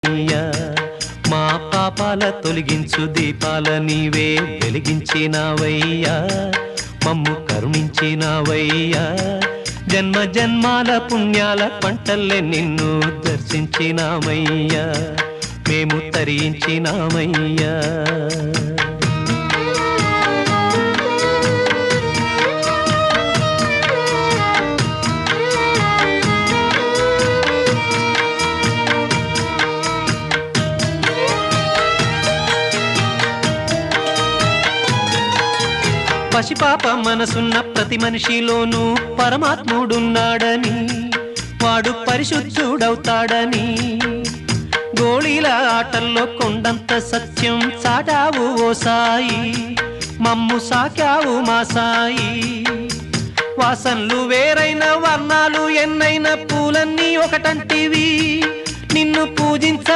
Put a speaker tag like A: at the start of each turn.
A: అయ్యా మా పాపాల తొలగించు దీపాల నీవే వెలిగించినావయ్యా మమ్ము కరుణించినావయ్యా జన్మ జన్మాల పుణ్యాల పంటల్లే నిన్ను దర్శించినామయ్యా మేము తరించినామయ్యా పసిపాప మనసున్న ప్రతి మనిషిలోనూ పరమాత్ముడున్నాడని వాడు పరిశుద్ధుడవుతాడని గోళీల ఆటల్లో కొండంత సత్యం చాటావు ఓ సాయి మమ్ము సాకావు మా సాయి వాసనలు వేరైన వర్ణాలు ఎన్నైన పూలన్నీ ఒకటంటివి నిన్ను పూజించ